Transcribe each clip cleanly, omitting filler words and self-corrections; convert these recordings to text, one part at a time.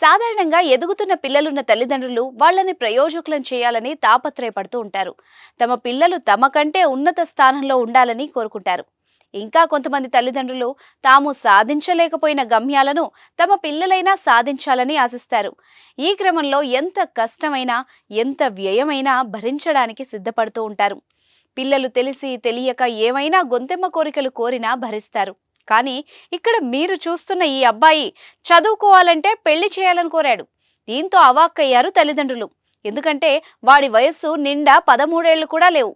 సాధారణంగా ఎదుగుతున్న పిల్లలున్న తల్లిదండ్రులు వాళ్ళని ప్రయోజకులను చేయాలని తాపత్రయపడుతూ ఉంటారు. తమ పిల్లలు తమ కంటే ఉన్నత స్థానంలో ఉండాలని కోరుకుంటారు. ఇంకా కొంతమంది తల్లిదండ్రులు తాము సాధించలేకపోయిన గమ్యాలను తమ పిల్లలైనా సాధించాలని ఆశిస్తారు. ఈ క్రమంలో ఎంత కష్టమైనా ఎంత వ్యయమైనా భరించడానికి సిద్ధపడుతూ ఉంటారు. పిల్లలు తెలిసి తెలియక ఏమైనా గొంతెమ్మ కోరికలు కోరినా భరిస్తారు. కానీ ఇక్కడ మీరు చూస్తున్న ఈ అబ్బాయి చదువుకోవాలంటే పెళ్లి చేయాలని కోరాడు. దీంతో అవాక్కయ్యారు తల్లిదండ్రులు. ఎందుకంటే వాడి వయస్సు నిండా 13 కూడా లేవు.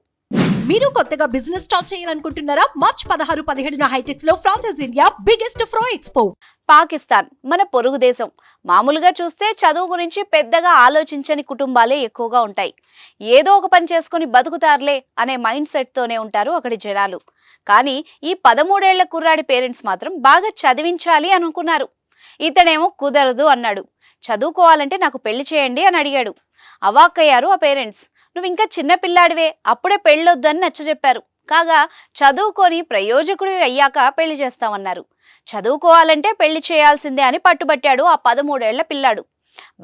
మీరు కొత్తగా బిజినెస్ స్టార్ట్ చేయాలనుకుంటున్నారా? మార్చ్ 16-17 హైటెక్స్ లో franchise India biggest ఫ్రో expo. Pakistan మన పొరుగు దేశం. మామూలుగా చూస్తే చదువు గురించి పెద్దగా ఆలోచించని కుటుంబాలే ఎక్కువగా ఉంటాయి. ఏదో ఒక పని చేసుకుని బతుకుతారులే అనే మైండ్ సెట్తోనే ఉంటారు అక్కడి జనాలు. కానీ ఈ 13 కుర్రాడి పేరెంట్స్ మాత్రం బాగా చదివించాలి అనుకున్నారు. ఇతడేమో కుదరదు అన్నాడు. చదువుకోవాలంటే నాకు పెళ్లి చేయండి అని అడిగాడు. అవాక్కయ్యారు ఆ పేరెంట్స్. నువ్వు ఇంకా చిన్న పిల్లాడివే, అప్పుడే పెళ్ళొద్దని నచ్చజెప్పారు. కాగా చదువుకొని ప్రయోజకుడు అయ్యాక పెళ్లి చేస్తామన్నారు. చదువుకోవాలంటే పెళ్లి చేయాల్సిందే అని పట్టుబట్టాడు ఆ 13 పిల్లాడు.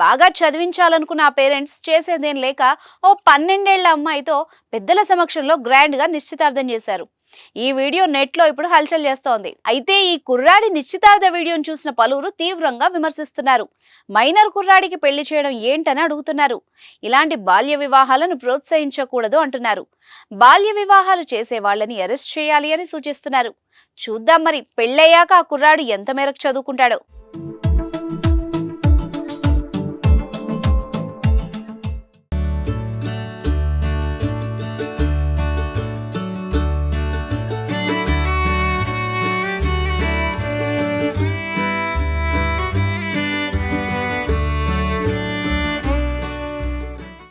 బాగా చదివించాలనుకున్న ఆ పేరెంట్స్ చేసేదేం లేక ఓ 12 అమ్మాయితో పెద్దల సమక్షంలో గ్రాండ్గా నిశ్చితార్థం చేశారు. ఈ వీడియో నెట్లో ఇప్పుడు హల్చల్ చేస్తోంది. అయితే ఈ కుర్రాడి నిశ్చితార్థ వీడియోను చూసిన పలువురు తీవ్రంగా విమర్శిస్తున్నారు. మైనర్ కుర్రాడికి పెళ్లి చేయడం ఏంటని అడుగుతున్నారు. ఇలాంటి బాల్య వివాహాలను ప్రోత్సహించకూడదు అంటున్నారు. బాల్య వివాహాలు చేసే వాళ్ళని అరెస్ట్ చేయాలి అని సూచిస్తున్నారు. చూద్దాం మరి పెళ్ళయ్యాక ఆ కుర్రాడు ఎంత మేరకు చదువుకుంటాడో.